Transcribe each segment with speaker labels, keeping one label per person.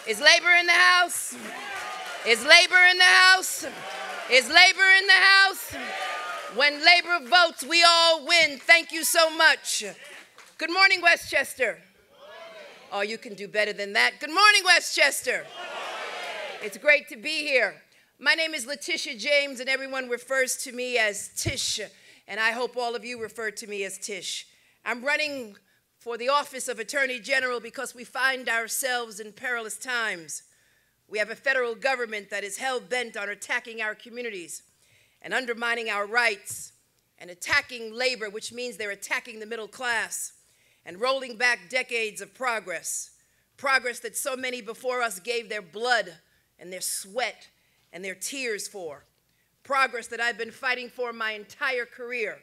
Speaker 1: Is labor in the house? Is labor in the house? Is labor in the house? When labor votes, we all win. Thank you so much. Good morning, Westchester. Oh, you can do better than that. Good morning, Westchester. It's great to be here. My name is Letitia James, and everyone refers to me as Tish, and I hope all of you refer to me as Tish. I'm running for the office of Attorney General because we find ourselves in perilous times. We have a federal government that is hell-bent on attacking our communities and undermining our rights and attacking labor, which means they're attacking the middle class and rolling back decades of progress that so many before us gave their blood and their sweat and their tears for, progress that I've been fighting for my entire career.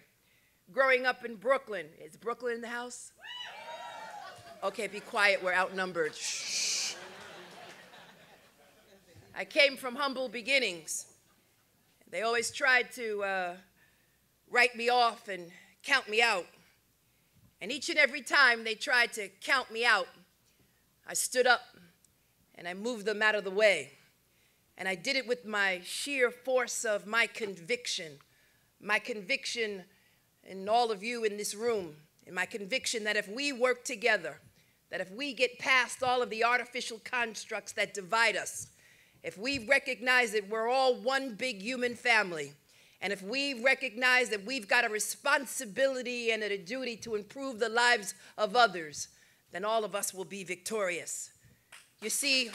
Speaker 1: Growing up in Brooklyn. Is Brooklyn in the house? Okay, be quiet, we're outnumbered. Shh. I came from humble beginnings. They always tried to write me off and count me out. And each and every time they tried to count me out, I stood up and I moved them out of the way. And I did it with my sheer force of my conviction in all of you in this room, and my conviction that if we work together, that if we get past all of the artificial constructs that divide us, if we recognize that we're all one big human family, and if we recognize that we've got a responsibility and a duty to improve the lives of others, then all of us will be victorious. You see,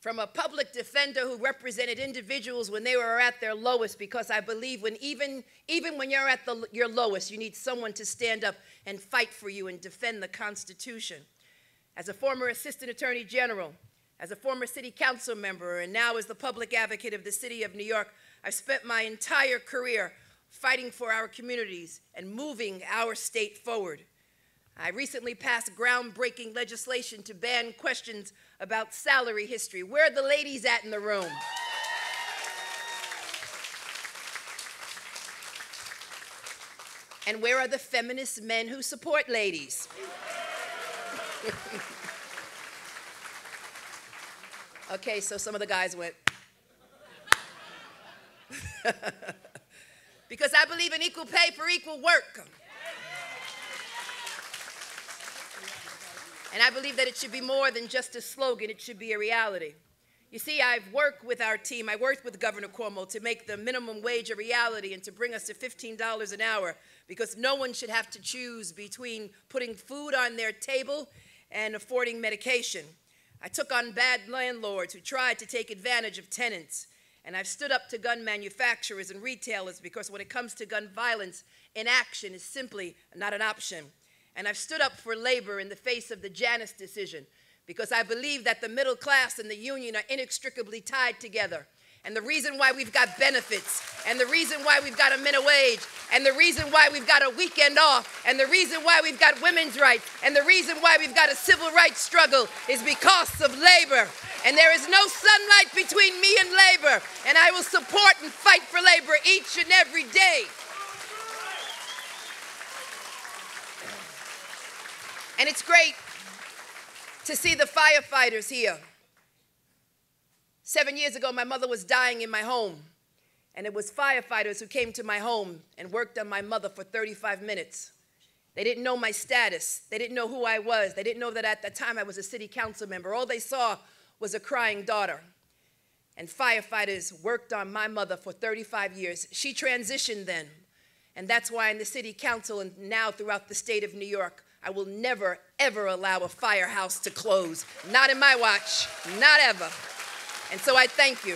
Speaker 1: from a public defender who represented individuals when they were at their lowest, because I believe even when you're at your lowest, you need someone to stand up and fight for you and defend the Constitution. As a former Assistant Attorney General, as a former City Council member, and now as the public advocate of the City of New York, I've spent my entire career fighting for our communities and moving our state forward. I recently passed groundbreaking legislation to ban questions about salary history. Where are the ladies at in the room? And where are the feminist men who support ladies? Okay, so some of the guys went. Because I believe in equal pay for equal work. And I believe that it should be more than just a slogan, it should be a reality. You see, I've worked with our team, I worked with Governor Cuomo to make the minimum wage a reality and to bring us to $15 an hour, because no one should have to choose between putting food on their table and affording medication. I took on bad landlords who tried to take advantage of tenants. And I've stood up to gun manufacturers and retailers because when it comes to gun violence, inaction is simply not an option. And I've stood up for labor in the face of the Janus decision because I believe that the middle class and the union are inextricably tied together. And the reason why we've got benefits, and the reason why we've got a minimum wage, and the reason why we've got a weekend off, and the reason why we've got women's rights, and the reason why we've got a civil rights struggle is because of labor. And there is no sunlight between me and labor, and I will support and fight for labor each and every day. And it's great to see the firefighters here. 7 years ago, my mother was dying in my home, and it was firefighters who came to my home and worked on my mother for 35 minutes. They didn't know my status. They didn't know who I was. They didn't know that at the time I was a city council member. All they saw was a crying daughter. And firefighters worked on my mother for 35 years. She transitioned then, and that's why in the city council and now throughout the state of New York, I will never, ever allow a firehouse to close. Not in my watch, not ever. And so I thank you.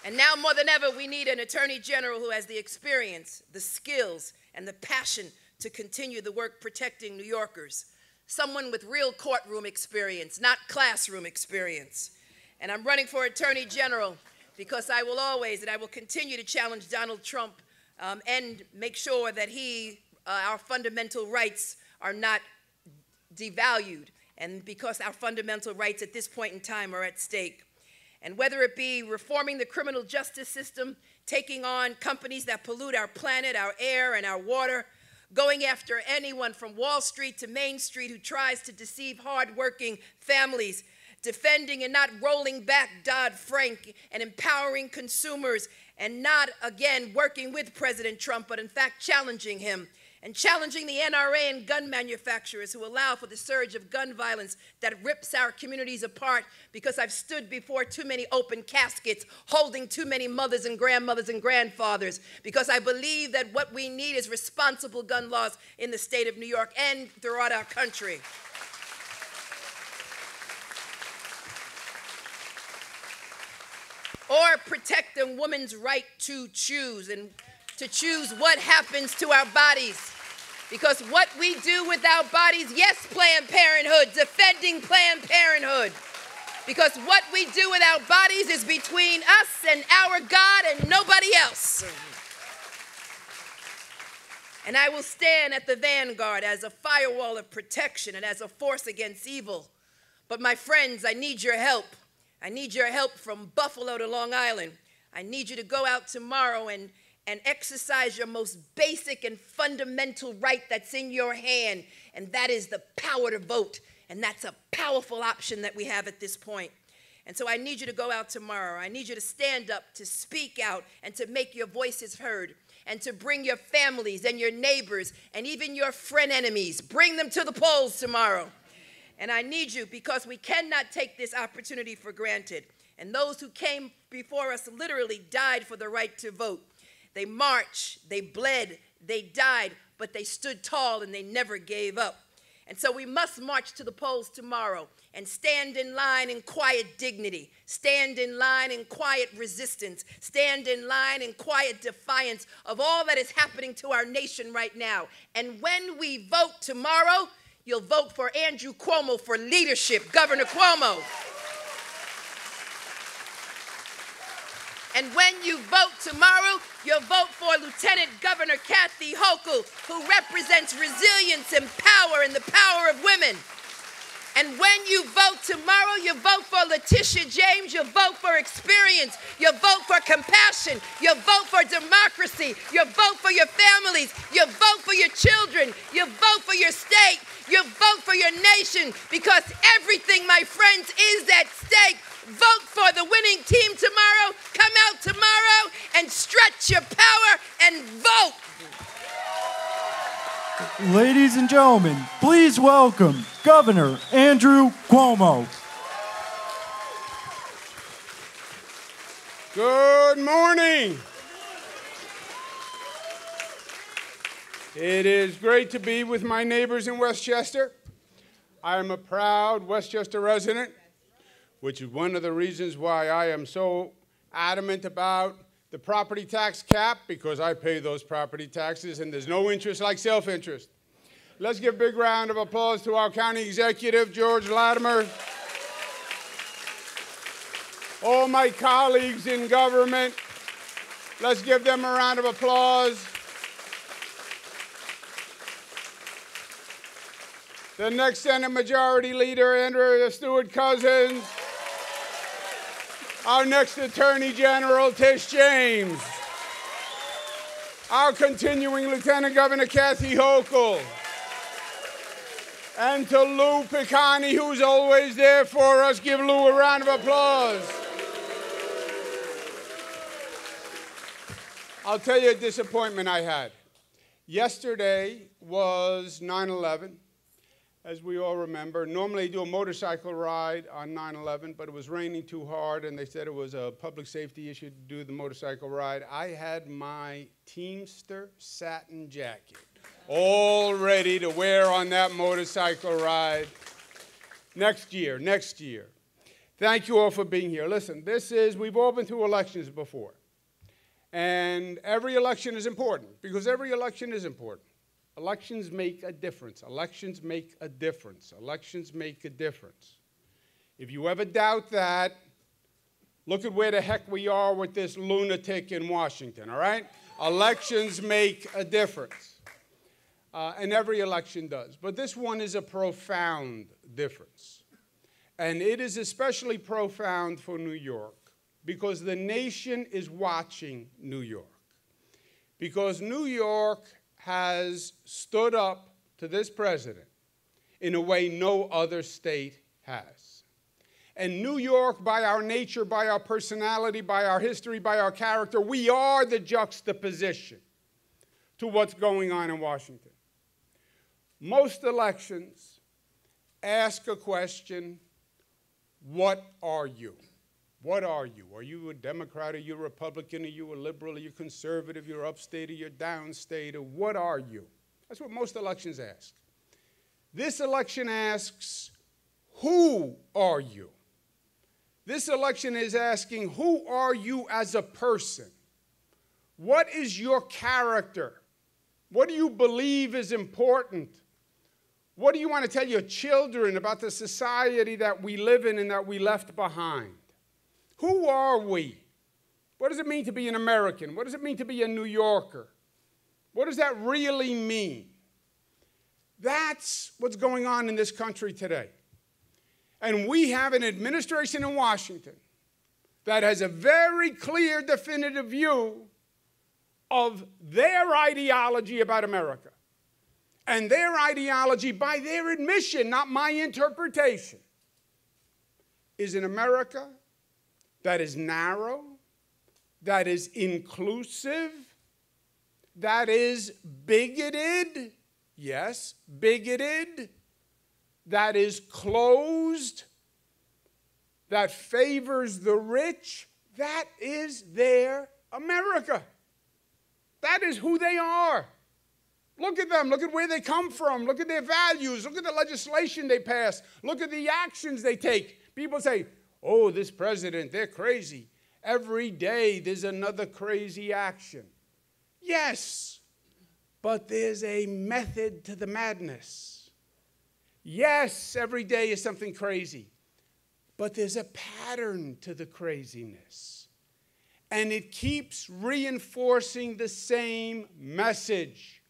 Speaker 1: And now more than ever, we need an attorney general who has the experience, the skills, and the passion to continue the work protecting New Yorkers. Someone with real courtroom experience, not classroom experience. And I'm running for attorney general because I will always, and I will continue to challenge Donald Trump and make sure that our fundamental rights are not devalued, and because our fundamental rights at this point in time are at stake. And whether it be reforming the criminal justice system, taking on companies that pollute our planet, our air, and our water, going after anyone from Wall Street to Main Street who tries to deceive hardworking families, defending and not rolling back Dodd-Frank, and empowering consumers, and not, again, working with President Trump, but in fact challenging him, and challenging the NRA and gun manufacturers who allow for the surge of gun violence that rips our communities apart, because I've stood before too many open caskets holding too many mothers and grandmothers and grandfathers, because I believe that what we need is responsible gun laws in the state of New York and throughout our country. Or protect a woman's right to choose, and to choose what happens to our bodies. Because what we do with our bodies, yes, Planned Parenthood, defending Planned Parenthood. Because what we do with our bodies is between us and our God and nobody else. And I will stand at the vanguard as a firewall of protection and as a force against evil. But my friends, I need your help. I need your help from Buffalo to Long Island. I need you to go out tomorrow and exercise your most basic and fundamental right that's in your hand, and that is the power to vote. And that's a powerful option that we have at this point. And so I need you to go out tomorrow. I need you to stand up, to speak out, and to make your voices heard, and to bring your families and your neighbors and even your friend enemies. Bring them to the polls tomorrow. And I need you, because we cannot take this opportunity for granted. And those who came before us literally died for the right to vote. They marched, they bled, they died, but they stood tall and they never gave up. And so we must march to the polls tomorrow and stand in line in quiet dignity, stand in line in quiet resistance, stand in line in quiet defiance of all that is happening to our nation right now. And when we vote tomorrow, you'll vote for Andrew Cuomo for leadership, Governor Cuomo. And when you vote tomorrow, you'll vote for Lieutenant Governor Kathy Hochul, who represents resilience and power and the power of women. And when you vote tomorrow, you vote for Letitia James, you'll vote for experience, you'll vote for compassion, you'll vote for democracy, you'll vote for your families, you'll vote for your children, you'll vote for your state, you'll vote for your nation, because everything, my friends, is at stake. Vote for the winning team tomorrow. Come out tomorrow and stretch your power and vote.
Speaker 2: Ladies and gentlemen, please welcome Governor Andrew Cuomo.
Speaker 3: Good morning. It is great to be with my neighbors in Westchester. I am a proud Westchester resident, which is one of the reasons why I am so adamant about the property tax cap, because I pay those property taxes and there's no interest like self-interest. Let's give a big round of applause to our county executive, George Latimer. All my colleagues in government, let's give them a round of applause. The next Senate Majority Leader, Andrea Stewart-Cousins. Our next Attorney General, Tish James. Our continuing Lieutenant Governor, Kathy Hochul. And to Lou Piccani, who's always there for us. Give Lou a round of applause. I'll tell you a disappointment I had. Yesterday was 9/11. As we all remember. Normally I do a motorcycle ride on 9/11, but it was raining too hard and they said it was a public safety issue to do the motorcycle ride. I had my Teamster satin jacket all ready to wear on that motorcycle ride. Next year. Thank you all for being here. Listen, we've all been through elections before. And every election is important, because every election is important. Elections make a difference. Elections make a difference. Elections make a difference. If you ever doubt that, look at where the heck we are with this lunatic in Washington, all right? Elections make a difference. And every election does. But this one is a profound difference. And it is especially profound for New York because the nation is watching New York. Because New York has stood up to this president in a way no other state has. And New York, by our nature, by our personality, by our history, by our character, we are the juxtaposition to what's going on in Washington. Most elections ask a question, what are you? What are you? Are you a Democrat? Are you a Republican? Are you a liberal? Are you conservative? You're upstate? Or you're downstate? Or what are you? That's what most elections ask. This election asks, who are you? This election is asking, who are you as a person? What is your character? What do you believe is important? What do you want to tell your children about the society that we live in and that we left behind? Who are we? What does it mean to be an American? What does it mean to be a New Yorker? What does that really mean? That's what's going on in this country today. And we have an administration in Washington that has a very clear, definitive view of their ideology about America. And their ideology, by their admission, not my interpretation, is an America that is narrow, that is inclusive, that is bigoted, yes, bigoted, that is closed, that favors the rich. That is their America. That is who they are. Look at them. Look at where they come from. Look at their values. Look at the legislation they pass. Look at the actions they take. People say, oh, this president, they're crazy. Every day there's another crazy action. Yes, but there's a method to the madness. Yes, every day is something crazy, but there's a pattern to the craziness. And it keeps reinforcing the same message.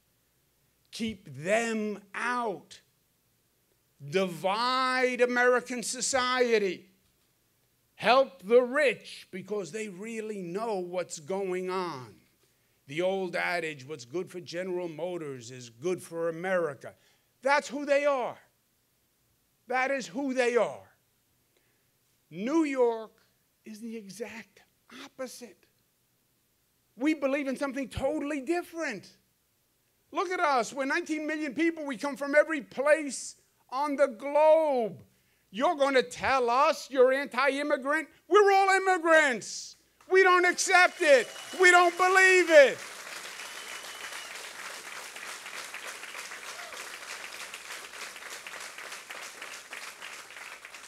Speaker 3: Keep them out. Divide American society. Help the rich because they really know what's going on. The old adage, what's good for General Motors is good for America. That's who they are. That is who they are. New York is the exact opposite. We believe in something totally different. Look at us. We're 19 million people. We come from every place on the globe. You're going to tell us you're anti-immigrant? We're all immigrants. We don't accept it. We don't believe it.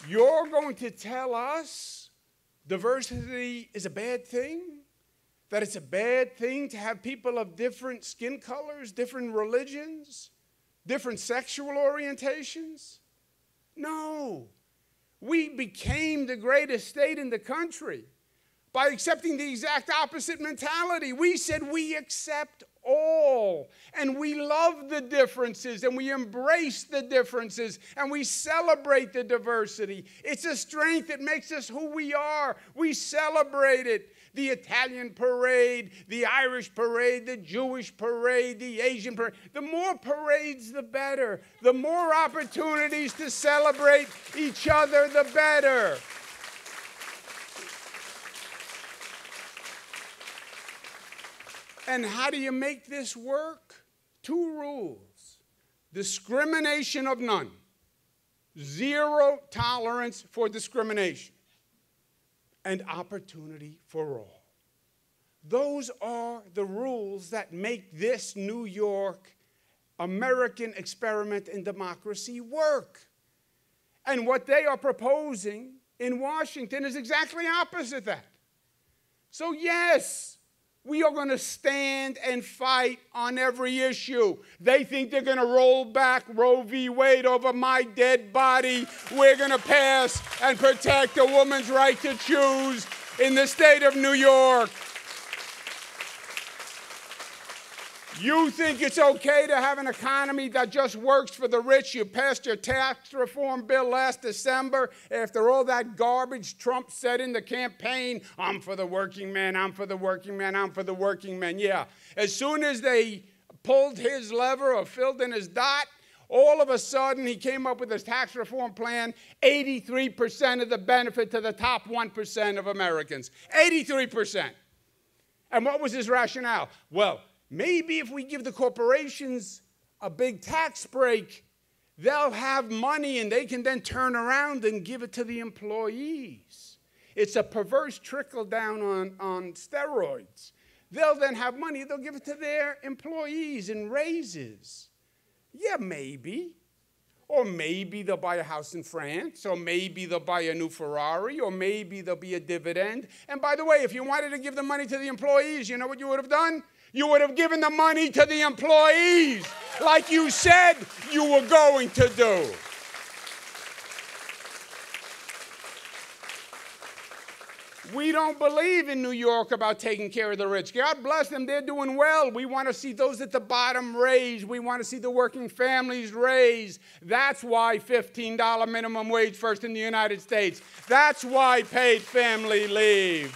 Speaker 3: You're going to tell us diversity is a bad thing? That it's a bad thing to have people of different skin colors, different religions, different sexual orientations? No. We became the greatest state in the country by accepting the exact opposite mentality. We said we accept all, and we love the differences, and we embrace the differences, and we celebrate the diversity. It's a strength that makes us who we are. We celebrate it. The Italian parade, the Irish parade, the Jewish parade, the Asian parade. The more parades, the better. The more opportunities to celebrate each other, the better. And how do you make this work? 2 rules. Discrimination of none. 0 tolerance for discrimination. And opportunity for all. Those are the rules that make this New York American experiment in democracy work. And what they are proposing in Washington is exactly opposite that. So yes, we are going to stand and fight on every issue. They think they're going to roll back Roe v. Wade over my dead body. We're going to pass and protect a woman's right to choose in the state of New York. You think it's okay to have an economy that just works for the rich? You passed your tax reform bill last December. After all that garbage Trump said in the campaign, I'm for the working man, I'm for the working man, I'm for the working man. Yeah, as soon as they pulled his lever or filled in his dot, all of a sudden he came up with his tax reform plan, 83% of the benefit to the top 1% of Americans. 83%. And what was his rationale? Well, maybe if we give the corporations a big tax break, they'll have money and they can then turn around and give it to the employees. It's a perverse trickle down on steroids. They'll then have money, they'll give it to their employees in raises. Yeah, maybe. Or maybe they'll buy a house in France, or maybe they'll buy a new Ferrari, or maybe there'll be a dividend. And by the way, if you wanted to give the money to the employees, you know what you would have done? You would have given the money to the employees, like you said you were going to do. We don't believe in New York about taking care of the rich. God bless them, they're doing well. We want to see those at the bottom raised. We want to see the working families raised. That's why $15 minimum wage first in the United States. That's why paid family leave.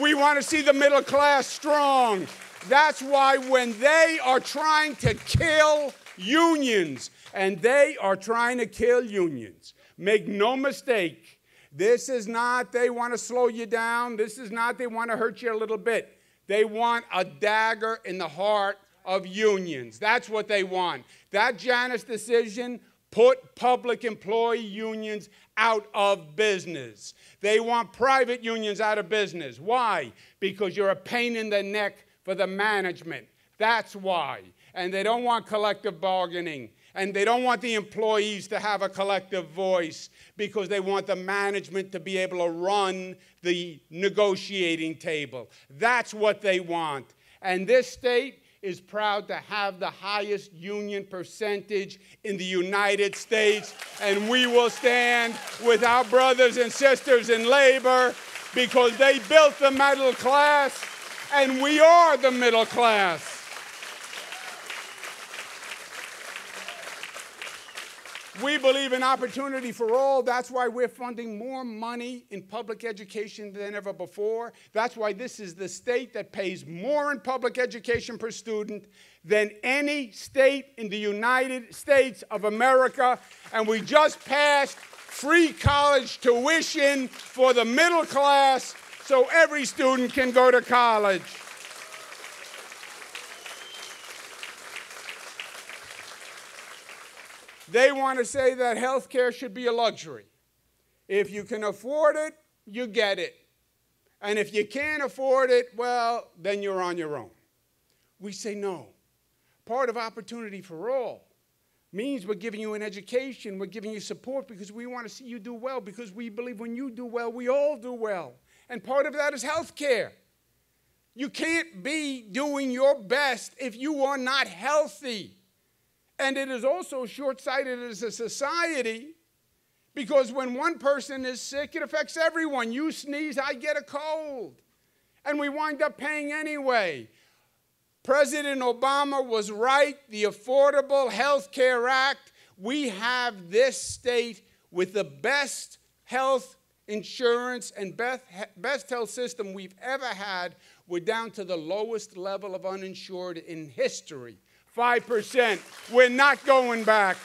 Speaker 3: We want to see the middle class strong. That's why when they are trying to kill unions, and they are trying to kill unions, make no mistake, this is not they want to slow you down. This is not they want to hurt you a little bit. They want a dagger in the heart of unions. That's what they want. That Janus decision put public employee unions out of business. They want private unions out of business. Why? Because you're a pain in the neck for the management. That's why. And they don't want collective bargaining. And they don't want the employees to have a collective voice because they want the management to be able to run the negotiating table. That's what they want. And this state is proud to have the highest union percentage in the United States. And we will stand with our brothers and sisters in labor because they built the middle class, and we are the middle class. We believe in opportunity for all. That's why we're funding more money in public education than ever before. That's why this is the state that pays more in public education per student than any state in the United States of America. And we just passed free college tuition for the middle class so every student can go to college. They want to say that health care should be a luxury. If you can afford it, you get it. And if you can't afford it, well, then you're on your own. We say no. Part of opportunity for all means we're giving you an education, we're giving you support because we want to see you do well, because we believe when you do well, we all do well. And part of that is health care. You can't be doing your best if you are not healthy. And it is also short-sighted as a society because when one person is sick, it affects everyone. You sneeze, I get a cold. And we wind up paying anyway. President Obama was right. The Affordable Health Care Act, we have this state with the best health insurance and best health system we've ever had. We're down to the lowest level of uninsured in history. 5%. We're not going back.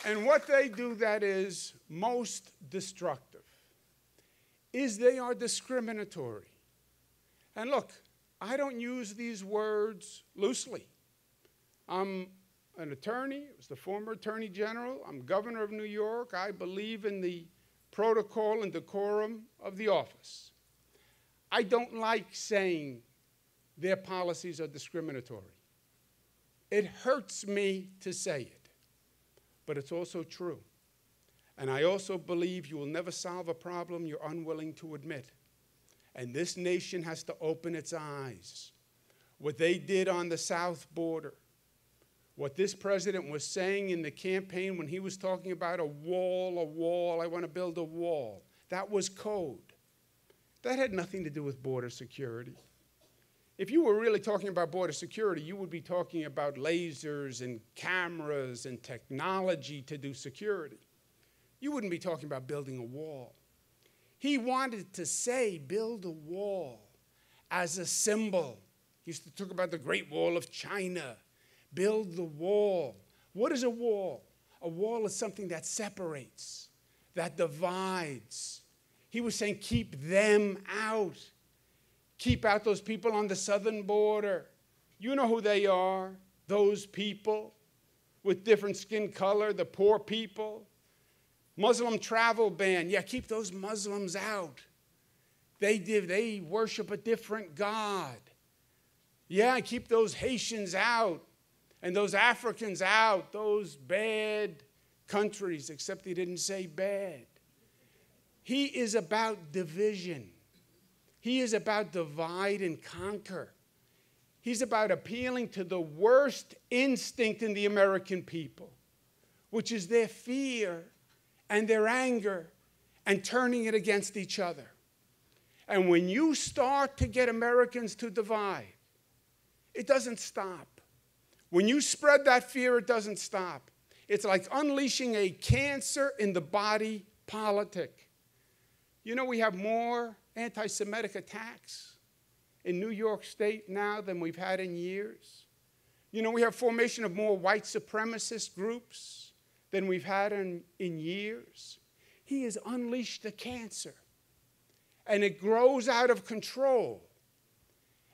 Speaker 3: And what they do that is most destructive is they are discriminatory. And look, I don't use these words loosely. I'm an attorney. I was the former attorney general. I'm governor of New York. I believe in the protocol and decorum of the office. I don't like saying their policies are discriminatory. It hurts me to say it, but it's also true. And I also believe you will never solve a problem you're unwilling to admit. And this nation has to open its eyes. What they did on the south border, what this president was saying in the campaign when he was talking about a wall, I want to build a wall, that was code. That had nothing to do with border security. If you were really talking about border security, you would be talking about lasers and cameras and technology to do security. You wouldn't be talking about building a wall. He wanted to say, build a wall as a symbol. He used to talk about the Great Wall of China. Build the wall. What is a wall? A wall is something that separates, that divides. He was saying, keep them out. Keep out those people on the southern border. You know who they are, those people with different skin color, the poor people. Muslim travel ban, yeah, keep those Muslims out. They worship a different God. Yeah, keep those Haitians out and those Africans out, those bad countries, except he didn't say bad. He is about division. He is about divide and conquer. He's about appealing to the worst instinct in the American people, which is their fear and their anger and turning it against each other. And when you start to get Americans to divide, it doesn't stop. When you spread that fear, it doesn't stop. It's like unleashing a cancer in the body politic. You know, we have more anti-Semitic attacks in New York State now than we've had in years. You know, we have formation of more white supremacist groups than we've had in years. He has unleashed a cancer, and it grows out of control,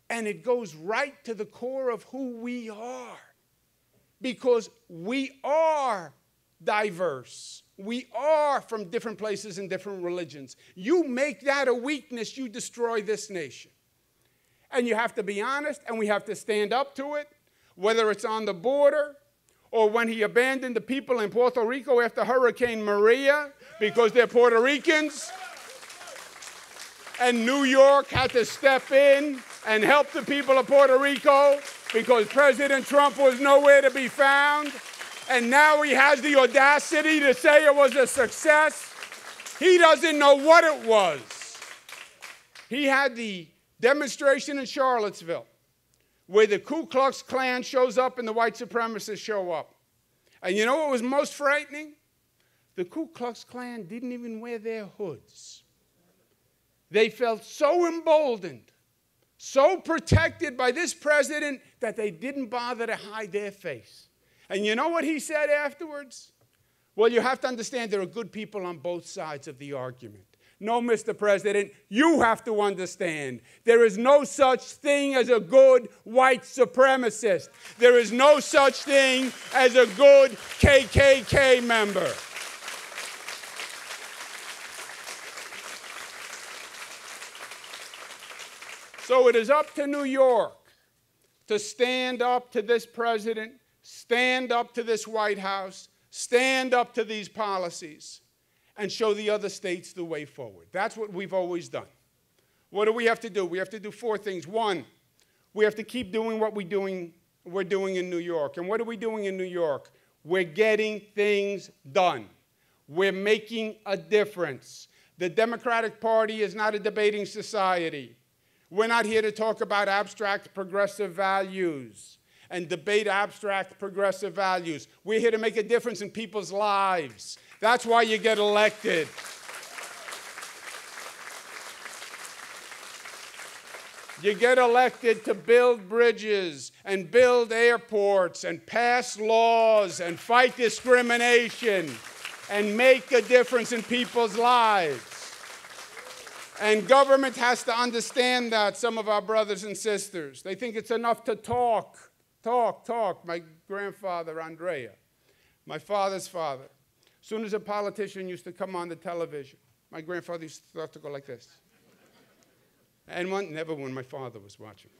Speaker 3: and it goes right to the core of who we are, because we are diverse. We are from different places and different religions. You make that a weakness, you destroy this nation. And you have to be honest, and we have to stand up to it, whether it's on the border or when he abandoned the people in Puerto Rico after Hurricane Maria because they're Puerto Ricans. And New York had to step in and help the people of Puerto Rico because President Trump was nowhere to be found. And now he has the audacity to say it was a success. He doesn't know what it was. He had the demonstration in Charlottesville where the Ku Klux Klan shows up and the white supremacists show up. And you know what was most frightening? The Ku Klux Klan didn't even wear their hoods. They felt so emboldened, so protected by this president that they didn't bother to hide their face. And you know what he said afterwards? Well, you have to understand there are good people on both sides of the argument. No, Mr. President, you have to understand there is no such thing as a good white supremacist. There is no such thing as a good KKK member. So it is up to New York to stand up to this president, stand up to this White House, stand up to these policies, and show the other states the way forward. That's what we've always done. What do we have to do? We have to do 4 things. 1, we have to keep doing what we're doing in New York. And what are we doing in New York? We're getting things done. We're making a difference. The Democratic Party is not a debating society. We're not here to talk about abstract progressive values and debate abstract progressive values. We're here to make a difference in people's lives. That's why you get elected. You get elected to build bridges and build airports and pass laws and fight discrimination and make a difference in people's lives. And government has to understand that, some of our brothers and sisters. They think it's enough to talk. My grandfather, Andrea, my father's father. As soon as a politician used to come on the television, my grandfather used to start to go like this. And never when my father was watching.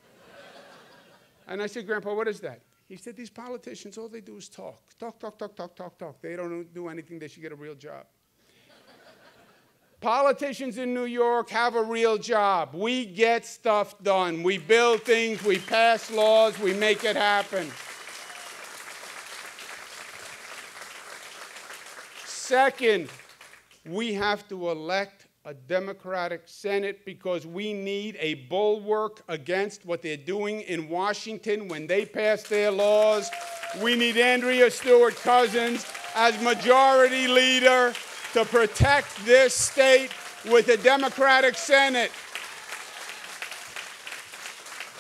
Speaker 3: And I said, Grandpa, what is that? He said, these politicians, all they do is talk. Talk. They don't do anything. They should get a real job. Politicians in New York have a real job. We get stuff done. We build things, we pass laws, we make it happen. Second, we have to elect a Democratic Senate because we need a bulwark against what they're doing in Washington when they pass their laws. We need Andrea Stewart Cousins as majority leader to protect this state with a Democratic Senate.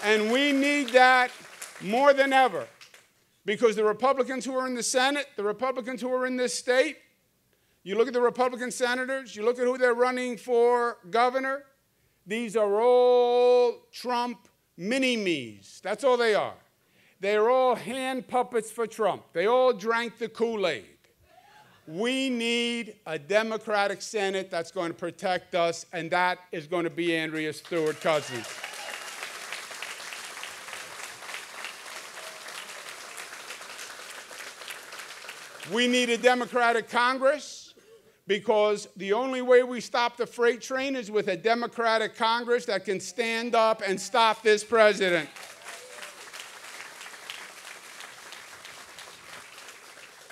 Speaker 3: And we need that more than ever because the Republicans who are in the Senate, the Republicans who are in this state, you look at the Republican senators, you look at who they're running for governor, these are all Trump mini-me's. That's all they are. They're all hand puppets for Trump. They all drank the Kool-Aid. We need a Democratic Senate that's going to protect us, and that is going to be Andrea Stewart Cousins. We need a Democratic Congress because the only way we stop the freight train is with a Democratic Congress that can stand up and stop this president.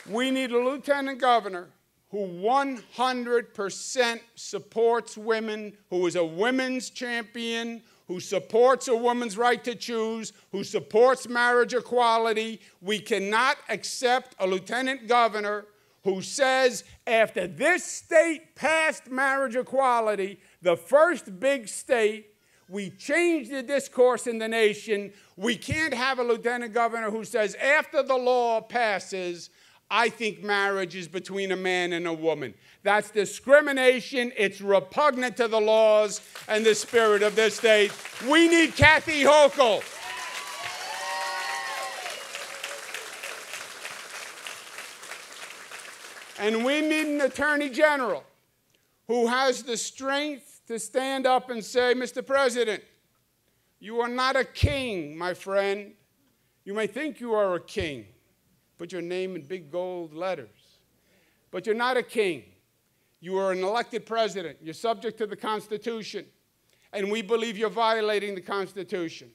Speaker 3: We need a lieutenant governor who 100% supports women, who is a women's champion, who supports a woman's right to choose, who supports marriage equality. We cannot accept a lieutenant governor who says after this state passed marriage equality, the first big state, we changed the discourse in the nation. We can't have a lieutenant governor who says after the law passes, I think marriage is between a man and a woman. That's discrimination. It's repugnant to the laws and the spirit of this state. We need Kathy Hochul. And we need an attorney general who has the strength to stand up and say, Mr. President, you are not a king, my friend. You may think you are a king. Put your name in big gold letters. But you're not a king. You are an elected president. You're subject to the Constitution. And we believe you're violating the Constitution.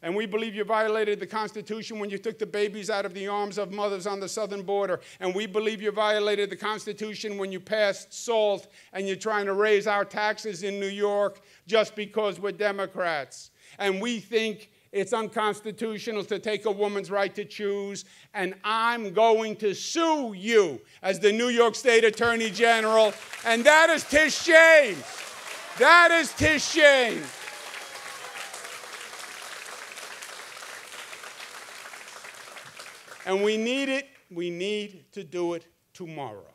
Speaker 3: And we believe you violated the Constitution when you took the babies out of the arms of mothers on the southern border. And we believe you violated the Constitution when you passed SALT and you're trying to raise our taxes in New York just because we're Democrats. And we think it's unconstitutional to take a woman's right to choose. And I'm going to sue you as the New York State Attorney General. And that is to shame. That is to shame. And we need it. We need to do it tomorrow.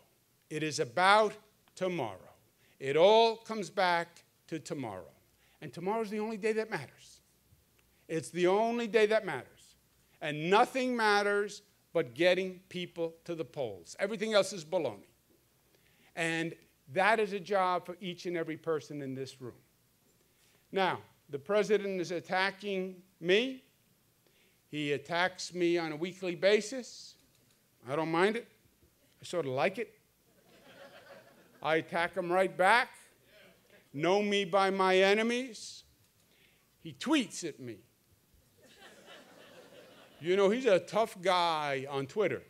Speaker 3: It is about tomorrow. It all comes back to tomorrow. And tomorrow is the only day that matters. It's the only day that matters. And nothing matters but getting people to the polls. Everything else is baloney. And that is a job for each and every person in this room. Now, the president is attacking me. He attacks me on a weekly basis. I don't mind it. I sort of like it. I attack him right back. Know me by my enemies. He tweets at me. You know, he's a tough guy on Twitter.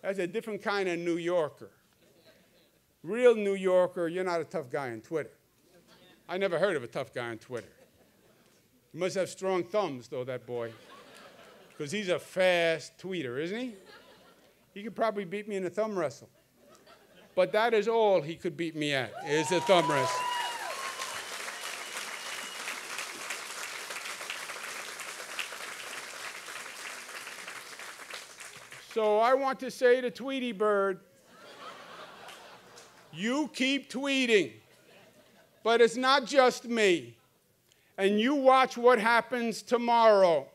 Speaker 3: That's a different kind of New Yorker. Real New Yorker, you're not a tough guy on Twitter. I never heard of a tough guy on Twitter. He must have strong thumbs, though, that boy. Because he's a fast tweeter, isn't he? He could probably beat me in a thumb wrestle. But that is all he could beat me at, is a thumb wrestle. So I want to say to Tweety Bird, you keep tweeting. But it's not just me. And you watch what happens tomorrow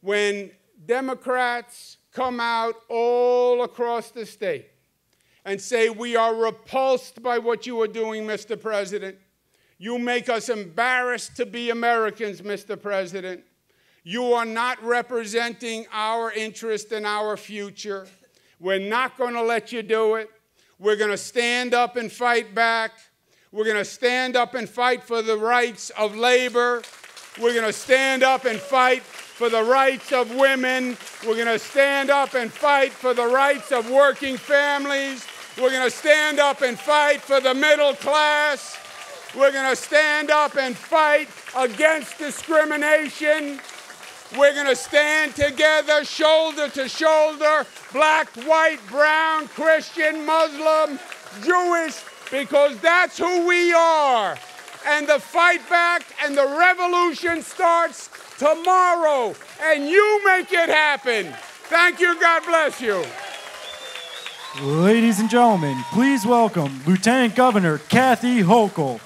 Speaker 3: when Democrats come out all across the state and say, we are repulsed by what you are doing, Mr. President. You make us embarrassed to be Americans, Mr. President. You are not representing our interest and our future. We're not going to let you do it. We're going to stand up and fight back. We're going to stand up and fight for the rights of labor. We're going to stand up and fight for the rights of women. We're going to stand up and fight for the rights of working families. We're going to stand up and fight for the middle class. We're going to stand up and fight against discrimination. We're going to stand together, shoulder to shoulder, black, white, brown, Christian, Muslim, Jewish, because that's who we are. And the fight back and the revolution starts tomorrow. And you make it happen. Thank you. God bless you.
Speaker 2: Ladies and gentlemen, please welcome Lieutenant Governor Kathy Hochul.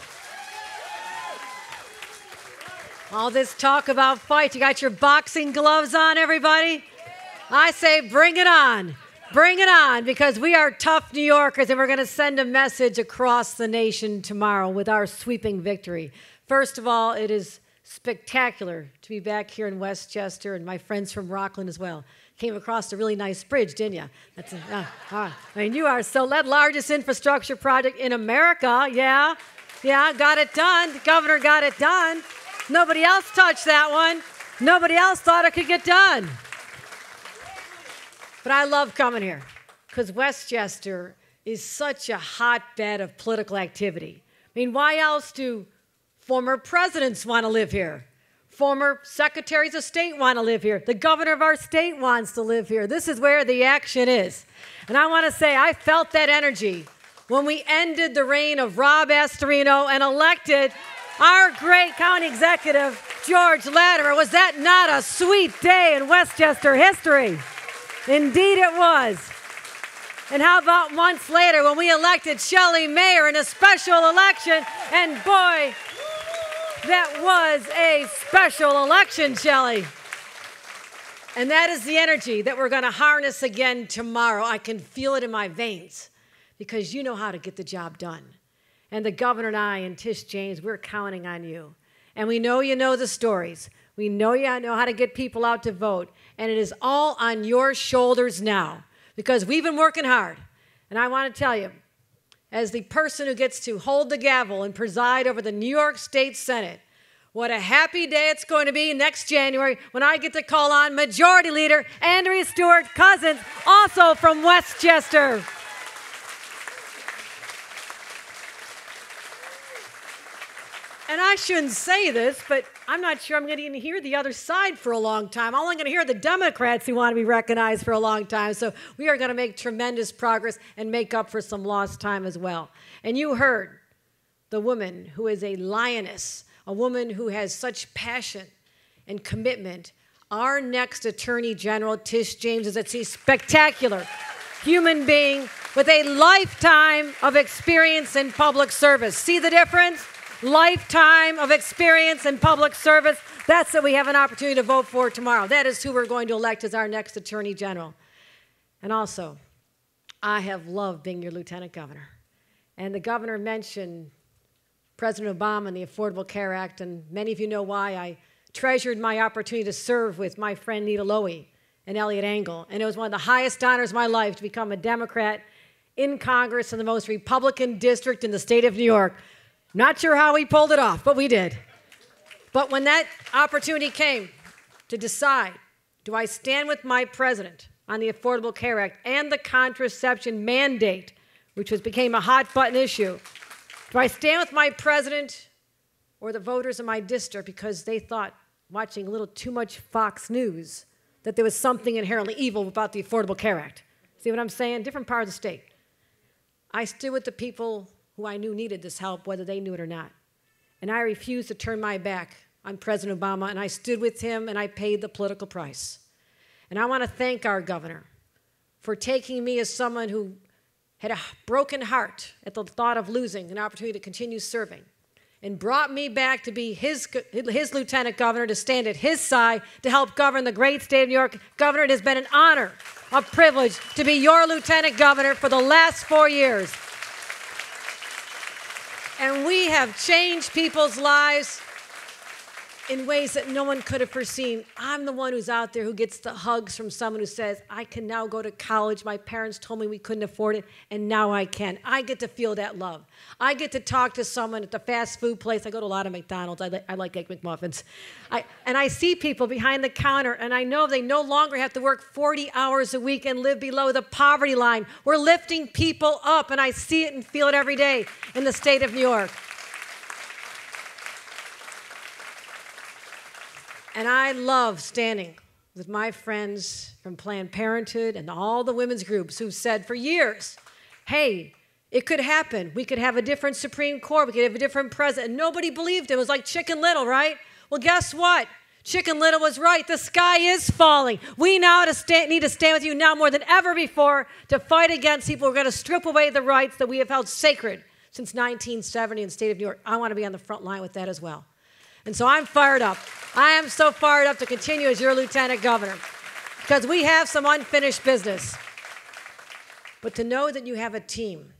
Speaker 4: All this talk about fight, you got your boxing gloves on, everybody? I say bring it on. Bring it on, because we are tough New Yorkers, and we're going to send a message across the nation tomorrow with our sweeping victory. First of all, it is spectacular to be back here in Westchester, and my friends from Rockland as well. Came across a really nice bridge, didn't you? I mean, you are so, that largest infrastructure project in America, yeah, got it done. The governor got it done. Nobody else touched that one. Nobody else thought it could get done. But I love coming here because Westchester is such a hotbed of political activity. I mean, why else do former presidents want to live here? Former secretaries of state want to live here. The governor of our state wants to live here. This is where the action is. And I want to say I felt that energy when we ended the reign of Rob Astorino and elected our great county executive, George Latimer. Was that not a sweet day in Westchester history? Indeed it was. And how about months later when we elected Shelley mayor in a special election? And boy, that was a special election, Shelley. And that is the energy that we're going to harness again tomorrow. I can feel it in my veins because you know how to get the job done. And the governor and I and Tish James, we're counting on you. And we know you know the stories. We know you know how to get people out to vote. And it is all on your shoulders now because we've been working hard. And I want to tell you, as the person who gets to hold the gavel and preside over the New York State Senate, what a happy day it's going to be next January when I get to call on Majority Leader Andrea Stewart Cousins, also from Westchester. And I shouldn't say this, but I'm not sure I'm going to even hear the other side for a long time. I'm only going to hear the Democrats who want to be recognized for a long time. So we are going to make tremendous progress and make up for some lost time as well. And you heard the woman who is a lioness, a woman who has such passion and commitment. Our next Attorney General, Tish James, is a spectacular human being with a lifetime of experience in public service. See the difference? Lifetime of experience in public service. That's what we have an opportunity to vote for tomorrow. That is who we're going to elect as our next Attorney General. And also, I have loved being your Lieutenant Governor. And the governor mentioned President Obama and the Affordable Care Act, and many of you know why I treasured my opportunity to serve with my friend Nita Lowey and Elliot Engel. And it was one of the highest honors of my life to become a Democrat in Congress in the most Republican district in the state of New York. Not sure how we pulled it off, but we did. But when that opportunity came to decide, do I stand with my president on the Affordable Care Act and the contraception mandate, which became a hot-button issue, do I stand with my president or the voters in my district because they thought, watching a little too much Fox News, that there was something inherently evil about the Affordable Care Act? See what I'm saying? Different part of the state. I stood with the people who I knew needed this help, whether they knew it or not. And I refused to turn my back on President Obama, and I stood with him, and I paid the political price. And I want to thank our governor for taking me as someone who had a broken heart at the thought of losing an opportunity to continue serving, and brought me back to be his lieutenant governor, to stand at his side, to help govern the great state of New York. Governor, it has been an honor, a privilege to be your lieutenant governor for the last 4 years. And we have changed people's lives. in ways that no one could have foreseen. I'm the one who's out there who gets the hugs from someone who says, I can now go to college. My parents told me we couldn't afford it, and now I can. I get to feel that love. I get to talk to someone at the fast food place. I go to a lot of McDonald's. I like Egg McMuffins. And I see people behind the counter, and I know they no longer have to work 40 hours a week and live below the poverty line. We're lifting people up, and I see it and feel it every day in the state of New York. And I love standing with my friends from Planned Parenthood and all the women's groups who've said for years, hey, it could happen. We could have a different Supreme Court. We could have a different president. And nobody believed it. It was like Chicken Little, right? Well, guess what? Chicken Little was right. The sky is falling. We now need to stand with you now more than ever before to fight against people who are going to strip away the rights that we have held sacred since 1970 in the state of New York. I want to be on the front line with that as well. And so I'm fired up. I am so fired up to continue as your lieutenant governor because we have some unfinished business. But to know that you have a team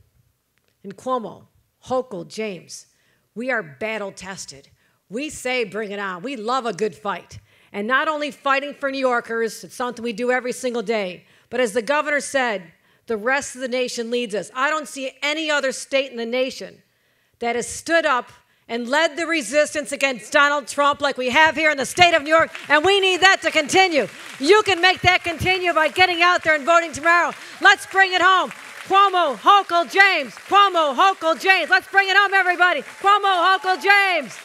Speaker 4: in Cuomo, Hochul, James, we are battle tested. We say bring it on. We love a good fight. And not only fighting for New Yorkers, it's something we do every single day, but as the governor said, the rest of the nation leads us. I don't see any other state in the nation that has stood up and led the resistance against Donald Trump like we have here in the state of New York, and we need that to continue. You can make that continue by getting out there and voting tomorrow. Let's bring it home. Cuomo, Hochul, James. Cuomo, Hochul, James. Let's bring it home, everybody. Cuomo, Hochul, James.